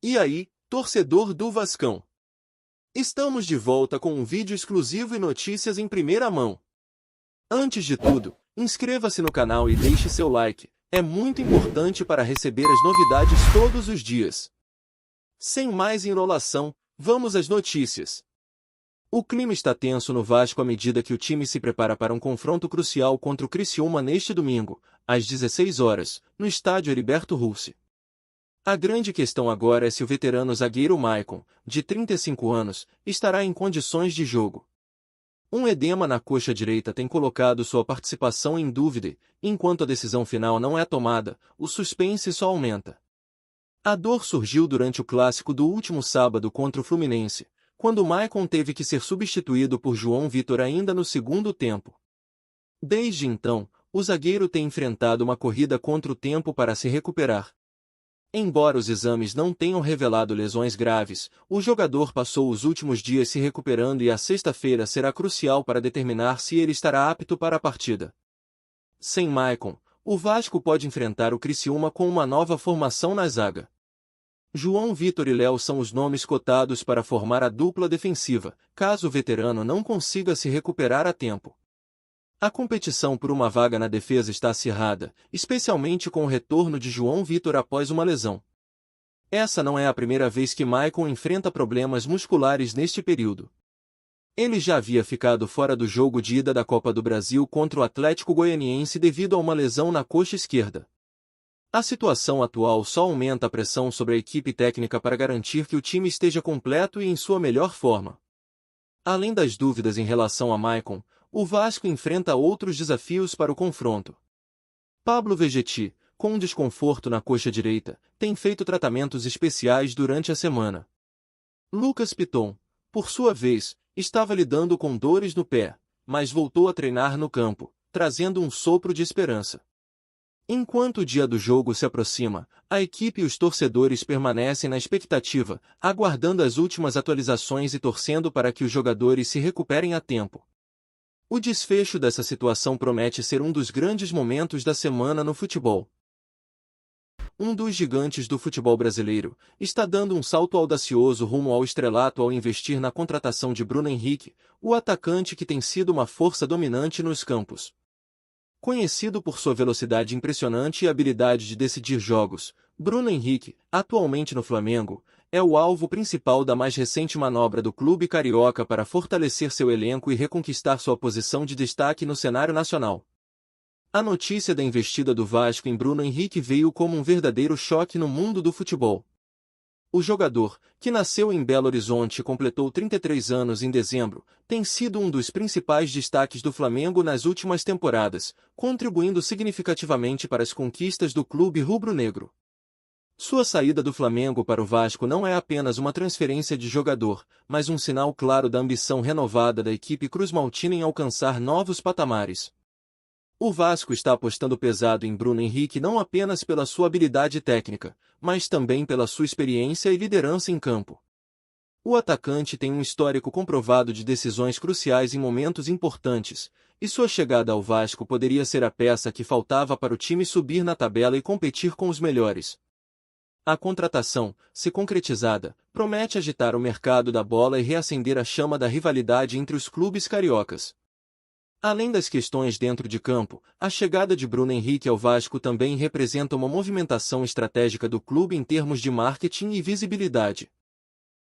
E aí, torcedor do Vascão? Estamos de volta com um vídeo exclusivo e notícias em primeira mão. Antes de tudo, inscreva-se no canal e deixe seu like, é muito importante para receber as novidades todos os dias. Sem mais enrolação, vamos às notícias. O clima está tenso no Vasco à medida que o time se prepara para um confronto crucial contra o Criciúma neste domingo, às 16 horas, no estádio Heriberto Hulse. A grande questão agora é se o veterano zagueiro Maicon, de 35 anos, estará em condições de jogo. Um edema na coxa direita tem colocado sua participação em dúvida, e, enquanto a decisão final não é tomada, o suspense só aumenta. A dor surgiu durante o clássico do último sábado contra o Fluminense, quando Maicon teve que ser substituído por João Vitor ainda no segundo tempo. Desde então, o zagueiro tem enfrentado uma corrida contra o tempo para se recuperar. Embora os exames não tenham revelado lesões graves, o jogador passou os últimos dias se recuperando e a sexta-feira será crucial para determinar se ele estará apto para a partida. Sem Maicon, o Vasco pode enfrentar o Criciúma com uma nova formação na zaga. João Vitor e Léo são os nomes cotados para formar a dupla defensiva, caso o veterano não consiga se recuperar a tempo. A competição por uma vaga na defesa está acirrada, especialmente com o retorno de João Vitor após uma lesão. Essa não é a primeira vez que Maicon enfrenta problemas musculares neste período. Ele já havia ficado fora do jogo de ida da Copa do Brasil contra o Atlético Goianiense devido a uma lesão na coxa esquerda. A situação atual só aumenta a pressão sobre a equipe técnica para garantir que o time esteja completo e em sua melhor forma. Além das dúvidas em relação a Maicon, o Vasco enfrenta outros desafios para o confronto. Pablo Vegetti, com um desconforto na coxa direita, tem feito tratamentos especiais durante a semana. Lucas Piton, por sua vez, estava lidando com dores no pé, mas voltou a treinar no campo, trazendo um sopro de esperança. Enquanto o dia do jogo se aproxima, a equipe e os torcedores permanecem na expectativa, aguardando as últimas atualizações e torcendo para que os jogadores se recuperem a tempo. O desfecho dessa situação promete ser um dos grandes momentos da semana no futebol. Um dos gigantes do futebol brasileiro está dando um salto audacioso rumo ao estrelato ao investir na contratação de Bruno Henrique, o atacante que tem sido uma força dominante nos campos. Conhecido por sua velocidade impressionante e habilidade de decidir jogos, Bruno Henrique, atualmente no Flamengo, é o alvo principal da mais recente manobra do clube carioca para fortalecer seu elenco e reconquistar sua posição de destaque no cenário nacional. A notícia da investida do Vasco em Bruno Henrique veio como um verdadeiro choque no mundo do futebol. O jogador, que nasceu em Belo Horizonte e completou 33 anos em dezembro, tem sido um dos principais destaques do Flamengo nas últimas temporadas, contribuindo significativamente para as conquistas do clube rubro-negro. Sua saída do Flamengo para o Vasco não é apenas uma transferência de jogador, mas um sinal claro da ambição renovada da equipe cruzmaltina em alcançar novos patamares. O Vasco está apostando pesado em Bruno Henrique não apenas pela sua habilidade técnica, mas também pela sua experiência e liderança em campo. O atacante tem um histórico comprovado de decisões cruciais em momentos importantes, e sua chegada ao Vasco poderia ser a peça que faltava para o time subir na tabela e competir com os melhores. A contratação, se concretizada, promete agitar o mercado da bola e reacender a chama da rivalidade entre os clubes cariocas. Além das questões dentro de campo, a chegada de Bruno Henrique ao Vasco também representa uma movimentação estratégica do clube em termos de marketing e visibilidade.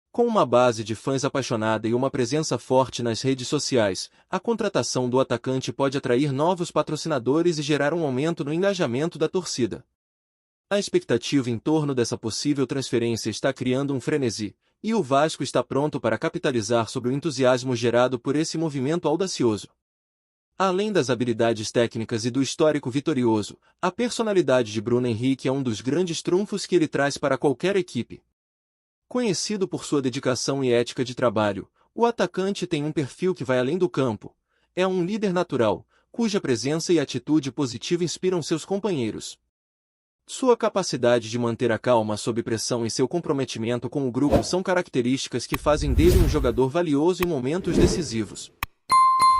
Com uma base de fãs apaixonada e uma presença forte nas redes sociais, a contratação do atacante pode atrair novos patrocinadores e gerar um aumento no engajamento da torcida. A expectativa em torno dessa possível transferência está criando um frenesi, e o Vasco está pronto para capitalizar sobre o entusiasmo gerado por esse movimento audacioso. Além das habilidades técnicas e do histórico vitorioso, a personalidade de Bruno Henrique é um dos grandes trunfos que ele traz para qualquer equipe. Conhecido por sua dedicação e ética de trabalho, o atacante tem um perfil que vai além do campo. É um líder natural, cuja presença e atitude positiva inspiram seus companheiros. Sua capacidade de manter a calma sob pressão e seu comprometimento com o grupo são características que fazem dele um jogador valioso em momentos decisivos.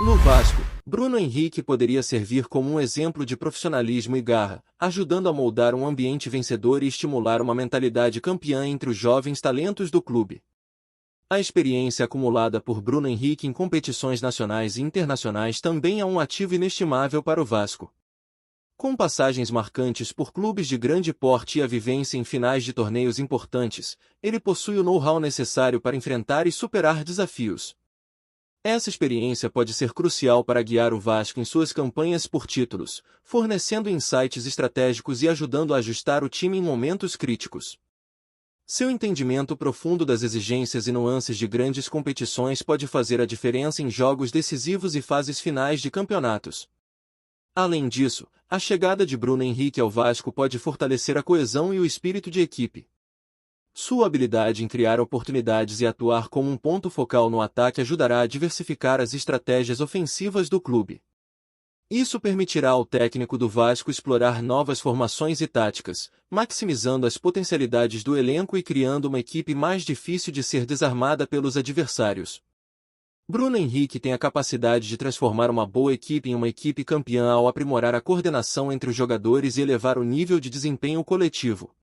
No Vasco, Bruno Henrique poderia servir como um exemplo de profissionalismo e garra, ajudando a moldar um ambiente vencedor e estimular uma mentalidade campeã entre os jovens talentos do clube. A experiência acumulada por Bruno Henrique em competições nacionais e internacionais também é um ativo inestimável para o Vasco. Com passagens marcantes por clubes de grande porte e a vivência em finais de torneios importantes, ele possui o know-how necessário para enfrentar e superar desafios. Essa experiência pode ser crucial para guiar o Vasco em suas campanhas por títulos, fornecendo insights estratégicos e ajudando a ajustar o time em momentos críticos. Seu entendimento profundo das exigências e nuances de grandes competições pode fazer a diferença em jogos decisivos e fases finais de campeonatos. Além disso, a chegada de Bruno Henrique ao Vasco pode fortalecer a coesão e o espírito de equipe. Sua habilidade em criar oportunidades e atuar como um ponto focal no ataque ajudará a diversificar as estratégias ofensivas do clube. Isso permitirá ao técnico do Vasco explorar novas formações e táticas, maximizando as potencialidades do elenco e criando uma equipe mais difícil de ser desarmada pelos adversários. Bruno Henrique tem a capacidade de transformar uma boa equipe em uma equipe campeã ao aprimorar a coordenação entre os jogadores e elevar o nível de desempenho coletivo.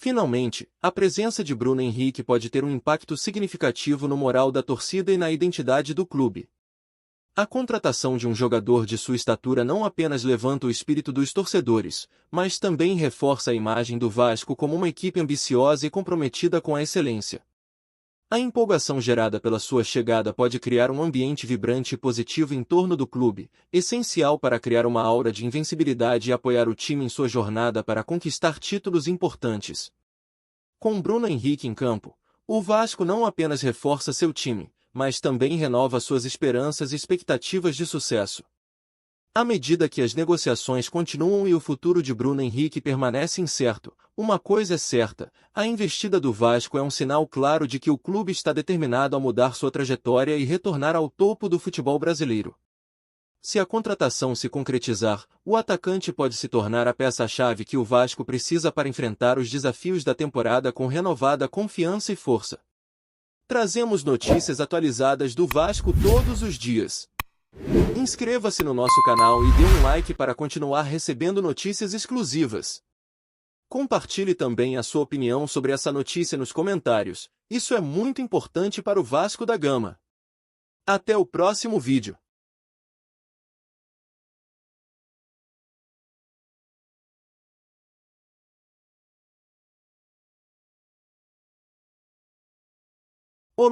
Finalmente, a presença de Bruno Henrique pode ter um impacto significativo no moral da torcida e na identidade do clube. A contratação de um jogador de sua estatura não apenas levanta o espírito dos torcedores, mas também reforça a imagem do Vasco como uma equipe ambiciosa e comprometida com a excelência. A empolgação gerada pela sua chegada pode criar um ambiente vibrante e positivo em torno do clube, essencial para criar uma aura de invencibilidade e apoiar o time em sua jornada para conquistar títulos importantes. Com Bruno Henrique em campo, o Vasco não apenas reforça seu time, mas também renova suas esperanças e expectativas de sucesso. À medida que as negociações continuam e o futuro de Bruno Henrique permanece incerto, uma coisa é certa: a investida do Vasco é um sinal claro de que o clube está determinado a mudar sua trajetória e retornar ao topo do futebol brasileiro. Se a contratação se concretizar, o atacante pode se tornar a peça-chave que o Vasco precisa para enfrentar os desafios da temporada com renovada confiança e força. Trazemos notícias atualizadas do Vasco todos os dias. Inscreva-se no nosso canal e dê um like para continuar recebendo notícias exclusivas. Compartilhe também a sua opinião sobre essa notícia nos comentários, isso é muito importante para o Vasco da Gama. Até o próximo vídeo.